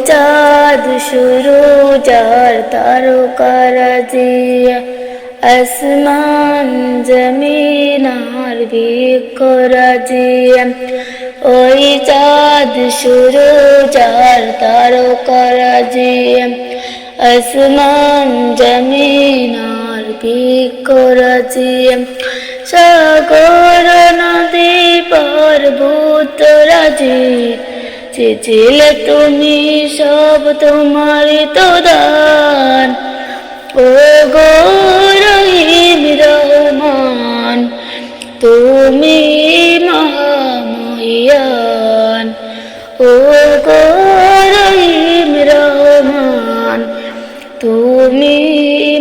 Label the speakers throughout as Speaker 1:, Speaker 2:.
Speaker 1: চাঁদ শুরু যার তারকারাজি, আসমান জমিন আর বৃক্ষরাজি। ওই চাঁদ শুরু যার তারকারাজি, আসমান জমিন আর বৃক্ষরাজি। সাগর নদী পর্বতরাজি, চেয়েছিলে তুমি সব তোমারই তো দান। ও গো রহিম রহমান, তুমি মহামহিয়ান। ও গো রহিম রহমান, তুমি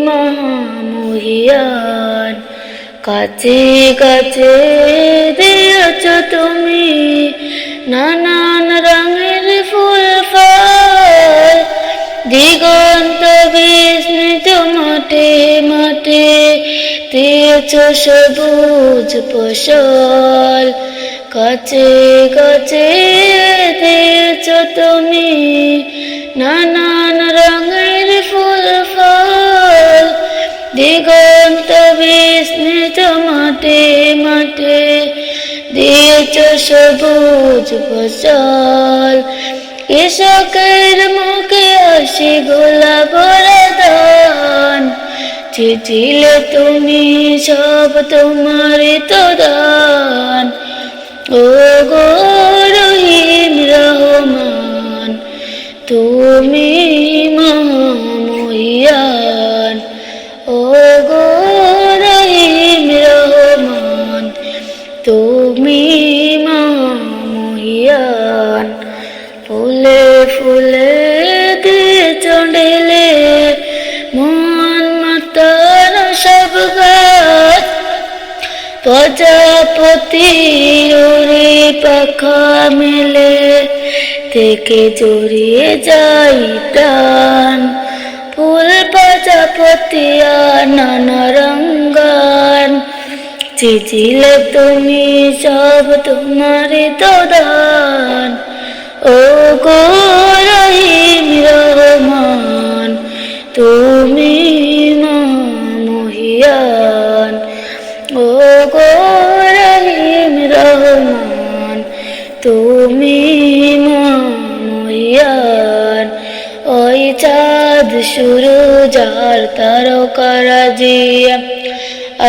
Speaker 1: মহামহিয়ান। কাছে কাছে দিয়েছ তুমি নানান রঙের ফুল ফল, দিগন্ত বিস্মৃত মাঠে মাঠে দিয়েছ সবুজ ফসল। কাছে কাছে দিয়েছ তুমি নানান রঙের ফুল ফল, দিগন্ত বিস্মৃত মাঠে মাঠে দিয়েছ সবুজ ফসল। কৃষকের মুখে হাসি গোলাপ দান, চেয়েছিলে তুমি সব তোমারই তো দান। ও গো রহিম রহমান, তুমি মহামহিয়ান। ও গো রহিম রহমান, তুমি মহামহিয়ান। ফুলে ফুলে দিয়েছ ঢেলে মন মাতার সব গাছ, প্রজাপতি উড়ে পাখা মেলে থেকে জড়িয়ে যাই প্রাণ। ফুল প্রজাপতি আর নানা রঙ্গান, চেয়েছিলে তুমি সব তোমারই তো দান। ও গো রহিম রহমান, তুমি মহামহিয়ান। ও গো রহিম রহমান, তুমি মহামহিয়ান। ওই চাঁদ শুরু যার তারকারাজি,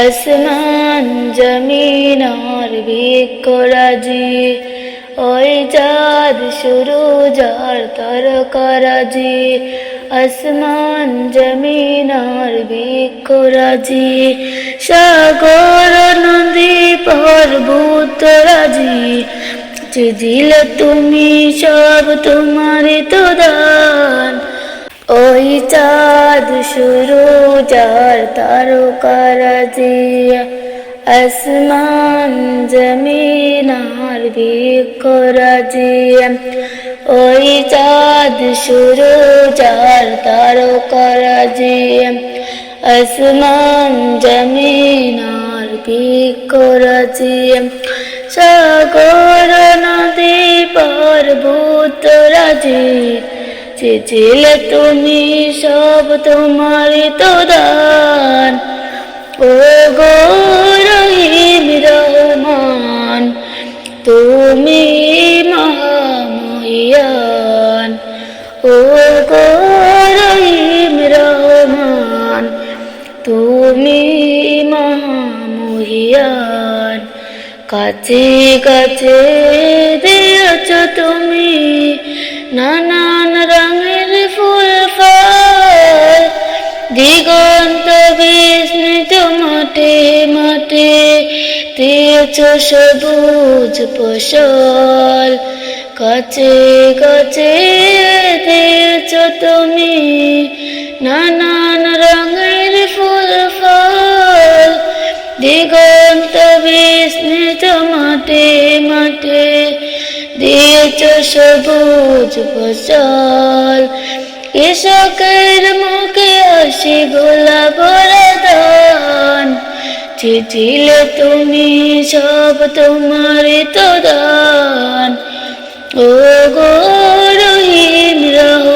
Speaker 1: আসমান জমিন আর বৃক্ষরাজি। ওই চাঁদ শুরু যার তারকারাজি, আসমান জমিন আর বৃক্ষরাজি। সাগর নদী পর্বতরাজি, চেয়েছিলে তুমি সব তোমারই তো দান। ওই চাঁদ শুরু যার তারকারাজি, আসমান জমিন আর বৃক্ষরাজি। ওই চাঁদ শুরু যার তারকারাজি, আসমান জমিন আর বৃক্ষরাজি। সাগর নদী পর্বতরাজি, চেয়েছিলে তুমি সব তোমারই তো দান। ও গো রহিম রহমান, তুমি মহামহিয়ান। ও গো রহিম রহমান, তুমি মহামহিয়ান। কাছে কাছে দিয়েছ তুমি নানান রঙের ফুল ফল, দিগন্ত বিস্মৃত মাঠে মাঠে দিয়েছ সবুজ ফসল। কাছে কাছে দিয়েছ তুমি নানান রঙের ফুল ফল, দিগন্ত বিস্মৃত মাঠে মাঠে দিয়েছ সবুজ ফসল। কৃষকের মুখে হাসি গোলাপ দান, চেয়েছিলে তুমি সব তোমারই তো দান। ও গো রহিম রহমান,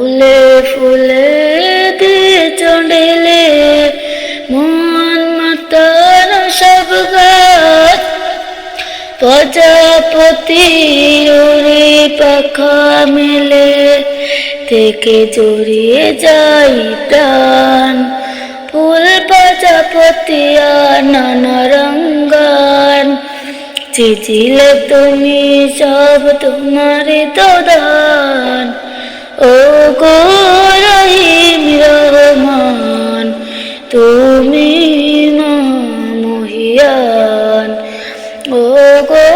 Speaker 1: ফুলে ফুলে দিয়েছ ঢেলে মন মাতানো সব গাছ প্রজাপতি উড়ে পাখা মেলে থেকে জড়িয়ে যাই প্রাণ ফুল প্রজাপতি আর নানা রঙ্গান চেয়েছিলে তুমি সব তোমারই তো দান ও গো রহিম রহমান তুমি মহিয়ান ও গো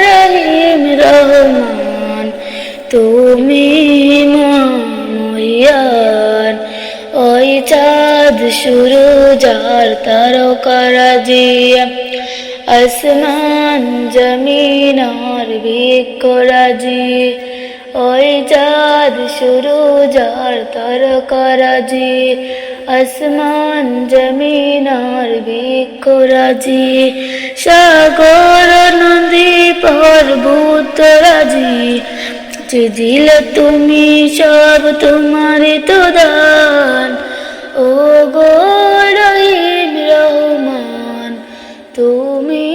Speaker 1: রহিম রহমান তুমি মহিয়ান ওই চাঁদ সূরজ আর তারকারাজি আসমান জমিন আর বৃক্ষরাজি ওই চাঁদ সূরজ আর তারকারাজি আসমান জমিন আর বৃক্ষরাজি সাগর নদী পর্বতরাজি চেয়েছিলে তুমি সব তোমারই তো দান ও গো রহিম রহমান তুমি